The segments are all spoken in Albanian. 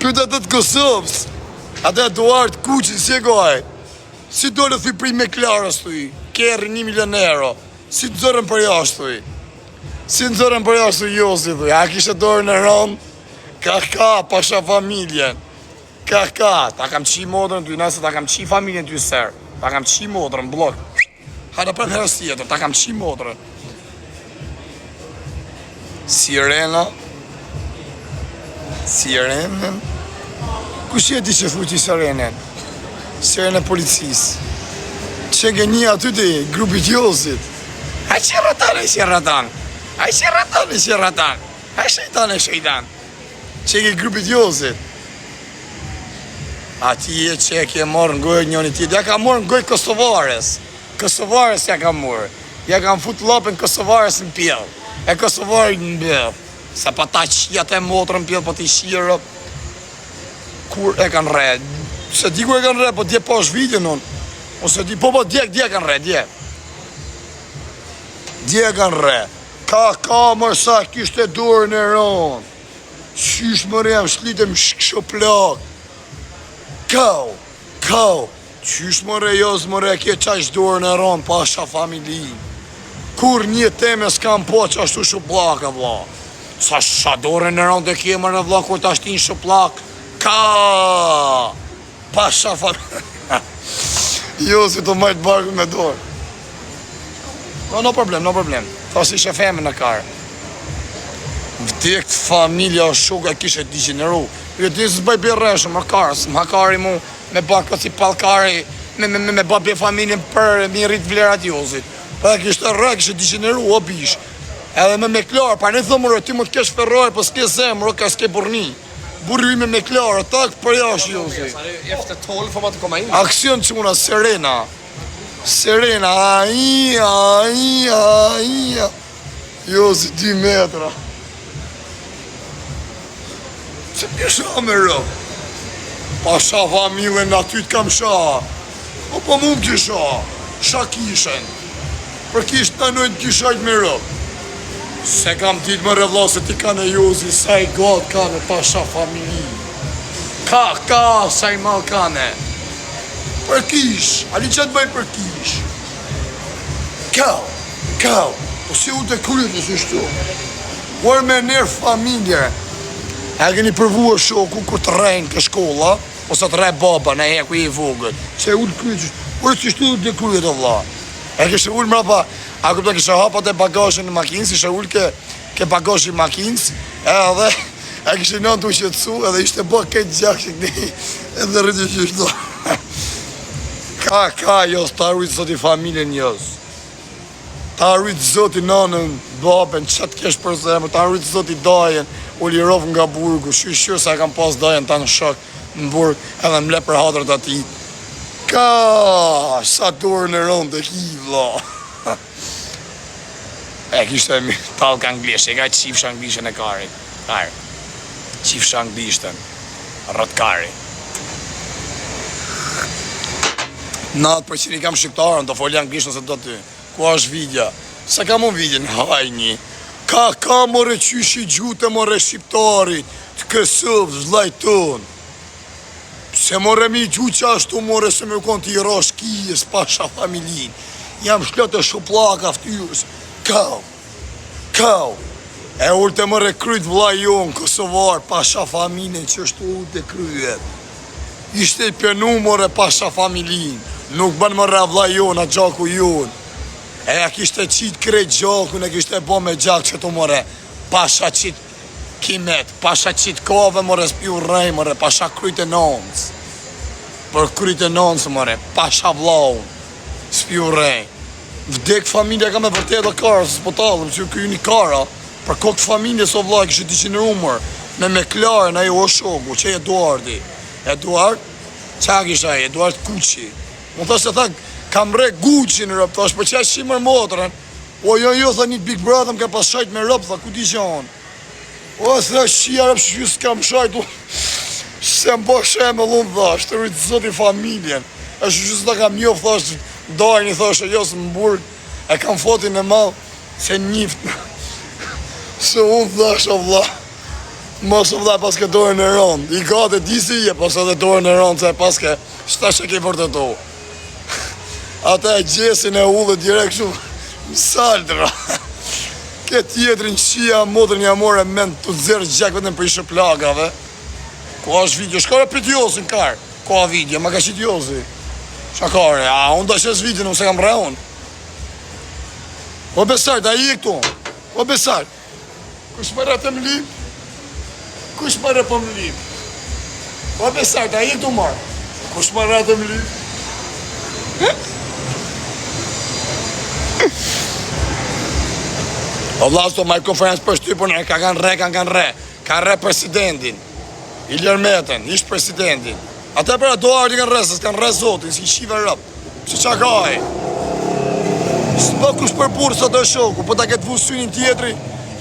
Këtë atë të Kosovës. Atë Eduard Kuqin, si e goj. Si dole thuj prej me klarës thuj. Kerri 1 milion euro. Si të zërën për jashtë thuj. Si të zërën për jashtë thuj Josi thuj. A kishe dorën e rëmë. Ka, pasha familjen. Ka, ta kam qi modrën ty, nëse ta kam qi familjen ty sër. Ta kam qi modrën, blok. Hajde për herës tjetër, ta kam qi modrën. Sirenën. Kush jeti që thuj që sirenën? Sirenën e policisë. Që nge një aty të grupit Josit. A shiratan. A shejtan. Që nge grupit Josit. A ti e që e ke morë në gojë njëni tjetë. Ja ka morë në gojë Kosovares. Kosovares ja ka morë. Ja ka më futë lopën Kosovares në pjellë. E Kosovares në pjellë. Se pa ta qijat e motrë në pjellë, po ti shirë. Kur e kanë re. Se di ku e kanë re, po dje po është video nën. Ose di, po dje kanë re, dje. Dje kanë re. Ka mërë sa kishte dorën e ronë. Qysh më rem, shlitëm shkësho plak. Kau. Qysh më re, jos më re, kje qash dorën e ronë, pasha familji. Kur një teme s'kam po që ashtu shuplaka, vla. Sa dorën e ronë të kje më re, vla, kur të ashtin shuplak. Ka. Pasha familji. Jo, si të majtë barku me dorë. No problem. Ta si ishe feme në karë. Vdekt familja o shuka kishe degeneru. Jo, ti së bëj bërreshë, më karës. Më kari mu me bako si palkari, me bëj familjen për mi rritë vlerat Josit. Pa e kishte rrë, kishe degeneru, o bish. Edhe me klarë, pa në thëmërë, ti më të kesh ferroj, po s'ke zemër, ka s'ke burni. Burri me klarë, tak për jashtë Josit. Efter 12 får man inte komma in. Aksion që muna, Serena, aia. Josi 2 metra. Se pjesha me rë. Pasha familjen aty të kam sha. Po mund kisha. Sha kishen. Për kisht të nojnë kishajt me rë. Se kam dit më rëvla se ti ka në Josi, sa i gatë ka në pasha familji. Ka, sa i mal ka në. Për kish, ali që të bëj për kish. Kau, po si u të kryet në sështu. Por me nërë familje. E keni përvua shoku kur të rejnë ke shkolla, ose të rej baba në e ku i vogët. Se u të kryet, por si shtu të kryet o vla. E kështë ullë mrapa, a këpëta kështë hapat e bagajën në makinës, ishe ullë ke bagajën në makinës, edhe e kështë në të shqetsu, edhe ishte bërë këtë gjakë këni, edhe rritë që shtu. Ka, jos, ta rritë zoti familjen jos. Ta rritë zoti nanën, babën, që të kesh për zemë, ta rritë zoti dajen, u lirov nga burgu, shqyshqyr se kam pas dajen ta në shok në burg, edhe mle për hatërët ati. Ka, sa dorën e rëndë të hivla. E kishte talk anglisht, e ka qifsh anglishtën e kari. Qifsh anglishtën, rët kari. 90% i kam shqiptarën, do folja anglisht nëse do ty. Ku është vidja? Se kam unë vidjen, hajni. Ka more qyshi gjute more shqiptarit, të Kosovës, vlajton. Se more mi gjutë që ashtu more se me konë të i rash kijës, pasha familin. Jam shklet e shuplaka ftyrës. Kau. E ullë të more kryt vlajon, Kosovar, pasha familin që është ullë të kryet. Ishte i pjenu more pasha familin. Nuk bën më rravla jonë, a gjaku jonë. E ja kishte qitë krejt gjakun, e kishte bo me gjak që të more. Pasha qitë kimet, pasha qitë kove, more s'piu rej, more, pasha kryt e nëndës. Për kryt e nëndës, more, pasha vlaun, s'piu rej. Vdek familja ka me vërtet o karë, së s'potalëm, që kjo një kara. Për kokë familje s'o vla, kishte degenerumër, me klarën, ajo o shoku, që Eduardi. Eduard? Qa kisha e? Eduard Kuqi. Më thashtë të thak, kam re Guqi në rëpë, thashtë, për që e shimër motrën. O, jo, tha një Big Brother më ka pas shajt me rëpë, tha, ku di gjanë? O, thë, shia rëpë, që s'kam shajt, se më bo shemë e lunë, thashtë, të rritë zoti familjen. E që të kam njof, thashtë, dajni, thashtë, jo, së më burg, e kam fotin e malë, se njiftë. Se unë, thashtë, o vla, Mos u vlla paske dorën e rënd. I gati disi je, pas edhe dorën e rënd se paske shtash e ke vërtetu. Ata e gjesin e ullë direkt shumë në saldra. Ke tjetërin qia modrën një amore mend të zërë gjak vetëm për ishe plagave. Ko është video, shkare për t'josin karë. Ko a video, ma ka qitë josi. Shakare, unë da shes video, nëse kam reon. O besar, da i e këtu. O besar. Kush më rëtë më lip? Kush më rëtë më lip? O besar, da i e këtu marë. Kush më rëtë më lip? O vlasto, ma i konferencë për shtypër në ka kanë re. Kanë re presidentin. Ilir Meten, ish presidentin. Ata për ato ardi kanë re, se s'kanë re zotin, si shive rëpë. Si qa ka e. S'po kush për burë sa të shoku, po ta ketë vu synin tjetri,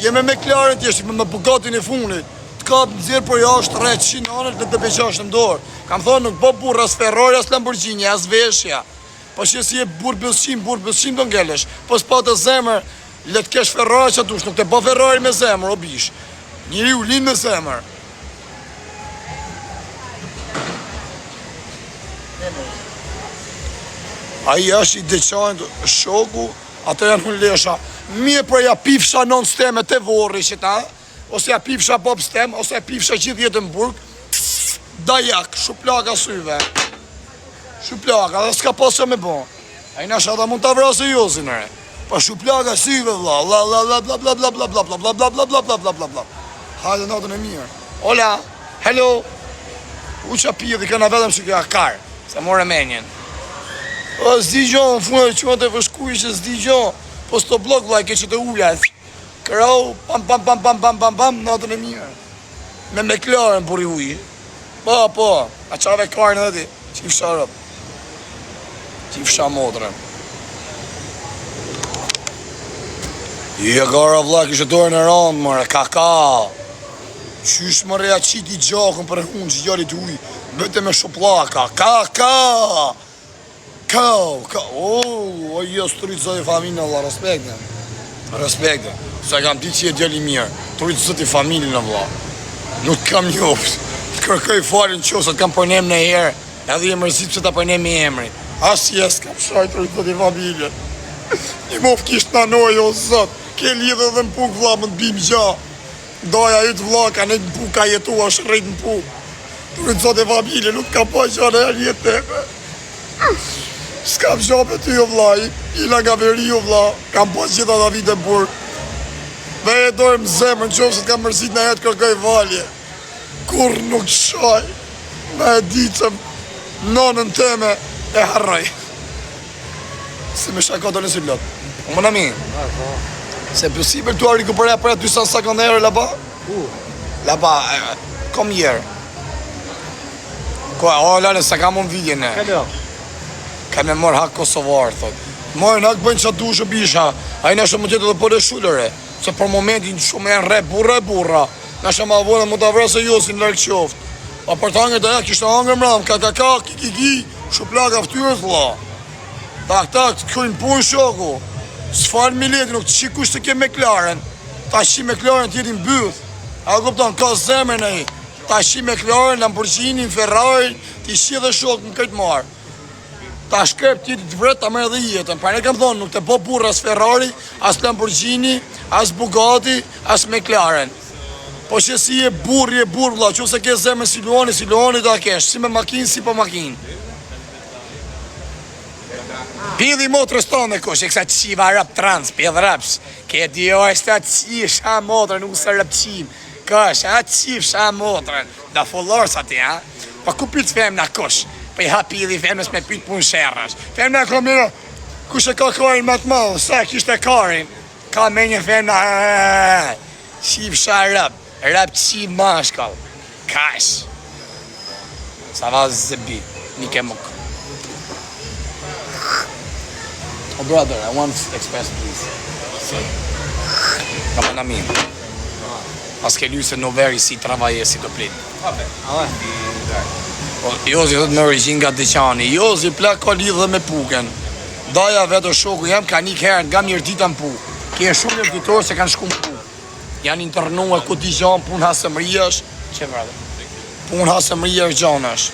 jeme me klarën tjeshti, me bugatin e funit. T'kap në zirë për jashtë, 300 anët dhe të beqasht në dorë. Kam thonë nuk po burë, as Ferrari, as Lamborghini, as veshja. Po që si e burë bëllësim do ngelesh. Po s'pa të zemër, le të kesh Ferrari që dush, nuk të po Ferrari me zemër, o bish. Njëri u linë me zemër. Aji është i deqajnë shoku, ato janë hun lesha. Mje për ja pifsha non steme të vorri që ta, ose ja pifsha pop stem, ose ja pifsha gjithë jetë në burg, dajak, shuplaka syve. Shuplaka, dhe s'ka posë me bo. A i nasha da mund të vrasë jozin, re. Pa shuplaka syve, vla, bla bla bla bla bla bla bla bla bla bla bla bla bla bla bla bla. Hajde natën e mirë. Ola, hello. U qa pije dhe këna vedem që këja karë, se more menjen. O, s'di gjo, në fundë e qënë të vëshkuj që s'di gjo. Po s'to blok, vla, ke që të ullat. Kërau, pam, natën e mirë. Me klarën, buri uj. Po, a qave karën edhe ti. Qifësha rëp. Qifësha modrën. I e gara, vla, kështë dorën e randë, mëre, kaka. Qysh më reja qiti gjakën për hunë që gjallit uj. Bëte me shuplaka, kaka. O, jo, s'turitzoj familjen, Allah, respekte. Se kam ti që e djeli mirë, turitzoj i familjen, Allah. Nuk kam njofës, kërkoj falin që ose t'kam përnem në herë, edhe i mërzit që t'a përnem i emri. As jes, kam shaj turitzoj i familjen. I mof kisht në noj, o zot, ke lidhe dhe në puk, vla, më t'bim gja. Doja i t'vla, ka në puk, ka jetu, është rejt në puk. Turitzoj i familjen, nuk ka pa gja në herë jetë teme. S'kam qape ty o vla, ila nga veri o vla, kam pas gjitha da vite burë. Me e dojë më zemër në qofë se t'kam mërësit në jetë kërkoj valje. Kur nuk shaj, me e di që nonën teme e harroj. Se me shako të nësi lotë. O më në mi, se pësibër tu a rikupëreja për e 250 euro la ba? La ba, kom jerë. O, lale, se kam unë vidjen e. Ka me mërë hak Kosovar, thot. Mojnë hak bëjnë që dushë bisha, a i nështë më tjetë dhe për e shullëre, se për momentin shumë e në re burra, nështë më avone më të avrasë e josin lërë qoftë. A për të angër të ja kishtë angër mram, ka, kiki, shuplaka ftyrës, la. Tak, të kërën punë shoku, s'falë mileti, nuk të qikush të ke me klaren, ta shi me klaren tjetin bëth, a kupton, ka zemër në i, ta shi me klaren, Lamborghini, Ferrari, ti shi dhe shok në këtë marë. Ta shkrep tjetit të vret, ta mërë dhe jetën. Pa ne kam thonë, nuk të po burë as Ferrari, as Lamborghini, as Bugatti, as McLaren. Po që si e burë, vla, që se ke zemë si Luani ta kesh, si me makinë, si po makinë. Pidhi motrës tonë e kush, e kësa qiva rap trans, pidh raps. Ke di është ta qif, sha motrën, nuk se rap qim. Kush, a qif, sha motrën. Da fullor sa ti, ha? Pa ku pitë fem na kush? Pa i hapi idhi femës me pytë punë shërës. Femë në komiro, kush e ka karin më të malë, sa kishtë e karin, ka me një femë në qif sha rap qif mashkall, kash. Sa vazë zëbi, një ke muk. Oh brother, I want express please. Ka më në minë. Pas ke lyse në veri si travaje si të plitë. Jozi thot me origin nga Deqani, Jozi plak ka lidhë me puken. Daja vetë o shoku jam ka një herë nga mirë dita në puk. Kje shumë njërë ditorë se kanë shku në puk. Janë internu e kuti gjanë punë hasëmërijesh. Që brother. Punë hasëmërijesh gjanësh.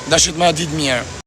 Dashit me ditë mirë.